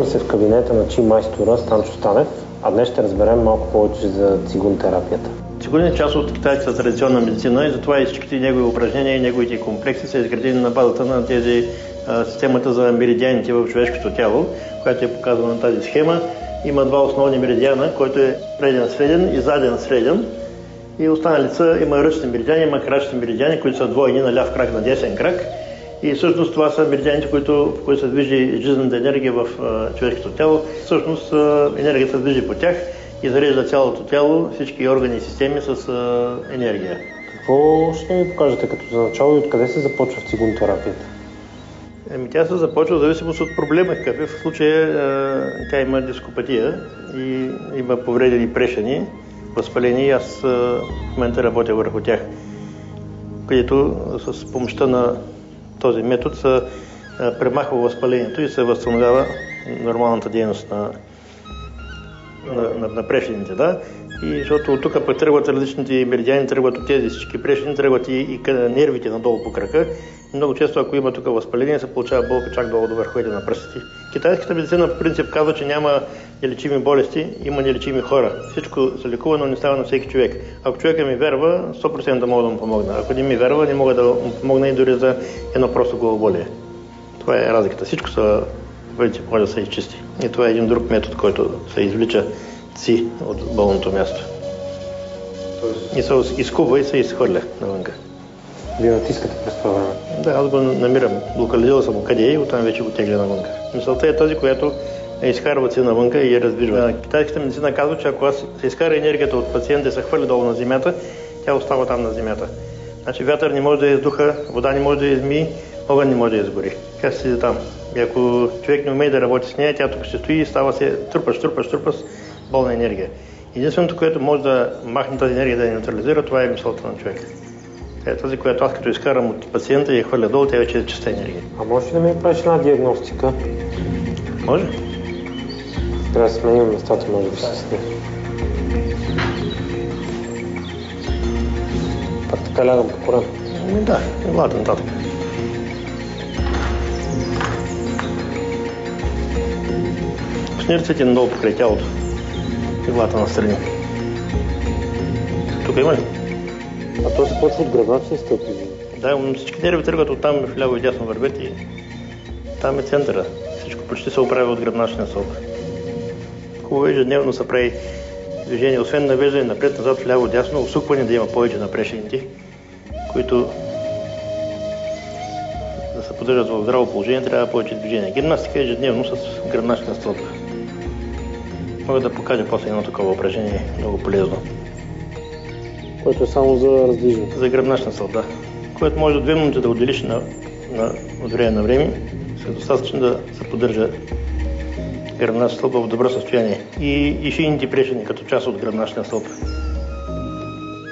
се в кабинета на чи майстора Станчо Станев, а днес ще разберем малко повече за цигун терапията. Цигун е част от китайската традиционна медицина и затова и всичките негови упражнения и неговите комплекси са изградени на базата на тези системата за меридианите в човешкото тяло, която е показана на тази схема. Има два основни меридиана, който е преден среден и заден среден. И останалите са, има ръчни меридиани, има крачни меридиани, които са двойни на ляв крак, на десен крак. И всъщност това са меридианите, в които се движи жизнената енергия в човешкото тяло. Всъщност енергията се движи по тях и зарежда цялото тяло, всички органи и системи с енергия. Какво ще ми покажете като за начало и откъде се започва в цигун терапията? Тя се започва в зависимост от проблема, какъв в случая тя има дископатия и има повредени прешени, възпалени. Аз в момента работя върху тях, където с помощта на този метод се премахва възпалението и се възстановява нормалната дейност на прешените. Да? И защото от тук пък тръгват различните меридиани, тръгват от тези всички прешени, тръгват и нервите надолу по крака. Много често, ако има тук възпаление, се получава болка чак долу до върховете на пръстите. Китайската медицина в принцип казва, че няма нелечими болести, има нелечими хора. Всичко се лекува, но не става на всеки човек. Ако човека ми вярва, 100% мога да му помогна. Ако не ми вярва, не мога да му помогна и дори за едно просто главоболие. Това е разликата. Всичко в принцип може да се изчисти. И това е един друг метод, който се извлича ци от болното място. И се изкува и се изхвърля навънка. Вие натискате през това време? Да, аз го намирам. Локализирал съм къде е и оттам вече го тегля навънка. Мисълта е тази, която изкарва ци навънка и я раздвижва. Китайската медицина казва, че ако се изкара енергията от пациента и се хвърли долу на земята, тя остава там на земята. Значи вятър не може да издуха, вода не може да измие, огън не може да изгори. Тя се седи там. И ако човек не умее да работи с нея, тя тук ще стои и става се трупаш болна енергия. Единственото, което може да махне тази енергия да я неутрализира, това е мисълта на човека. Тя е тази, която аз като изкарам от пациента и я хвърля долу, тя вече е чиста енергия. А може ли да ми правиш една диагностика? Може. Трябва да сменим местата, може би с нея. Пак така лягам по корем. Да, елате нататък. Пусни ръцете надолу покрай тялото. Иглата настрани. Тук има ли? А то се почва от гръбначни стълби. Да, всички нерви тръгват оттам в ляво и дясно вървят и там е центъра. Всичко почти се оправя от гръбначния стълб. Хубаво ежедневно се прави движение, освен навеждане напред-назад, вляво-дясно, усукване да има повече на прешените, които да се поддържат в здраво положение, трябва повече движение. Гимнастика ежедневно с гръбначния стълб. Мога да покажа после едно такова упражнение, много полезно. Което е само за раздвижване? За гръбначна стълб, да. Което може до 2 минути да отделиш от време на време, е достатъчно да се поддържа гръбначна стълб в добро състояние. И шийните прешени като част от гръбначния стълб.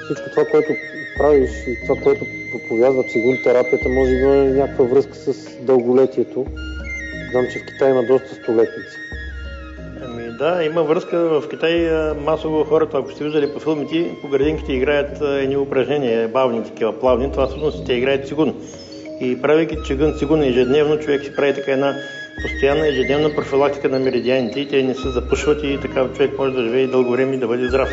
Всичко това, което правиш и това, което проповядва цигун терапията, може да има някаква връзка с дълголетието. Знам, че в Китай има доста столетници. Да, има връзка. В Китай масово хората, ако сте виждали по филмите, по градинките играят едни упражнения, бавни такива, плавни. Това всъщност те играят цигун. И правейки цигун ежедневно, човек си прави така една постоянна ежедневна профилактика на меридианите и те не се запушват и така човек може да живее дълго време и да бъде здрав.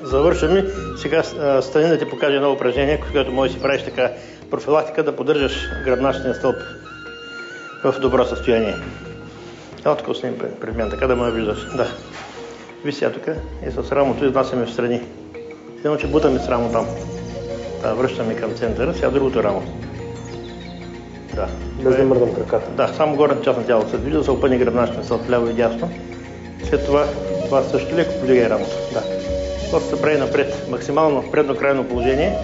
Завършваме. Сега стани да ти покажа едно упражнение, което може да си правиш така профилактика, да поддържаш гръбначния стълб в добро състояние. Ето така снимам пред мен, така да ме виждаш. Да. Вися тук и с рамото изнасяме в страни. Едно, че бутаме с рамо там. Да, връщаме към центъра, сега другото рамо. Да. Без да мърдам краката. Да, само горната част на тялото се движи, да се опъне гръбначния стълб ляво и дясно. След това също леко подигай рамото. Да. После се прави напред, максимално предно крайно положение,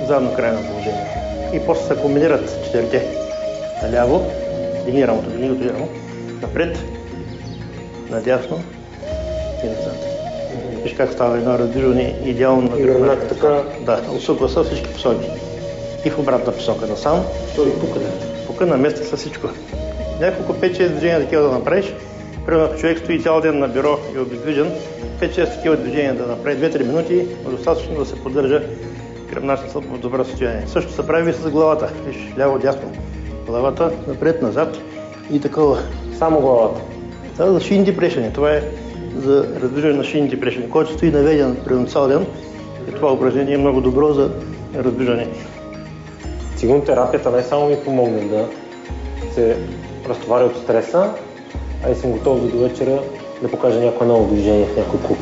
задно крайно положение. И после се комбинират четирите. Наляво, дигни рамото, напред, надясно и назад. Виж как става едно раздвижване идеално на гръбнака така. Да, усуква се всички посоки. И в обратна посока насам. Той пука. Пука на места с всичко. Няколко 5-6 движения такива да направиш. Примерно ако човек стои цял ден на бюро и обездвижен, 5-6 такива движения да направи 2-3 минути, достатъчно да се поддържа гръбначния стълб в добро състояние. Също се прави и с главата. Виж, ляво-дясно. Главата напред-назад и такова. Само главата. Това е за шините прешени. Това е за раздвижване на шините прешени. Който стои наведен през цял ден, това упражнение е много добро за раздвижване. Цигун-терапията не само ми помогне да се разтоваря от стреса, а и съм готов за до вечера да покажа някое ново движение в някой клуб.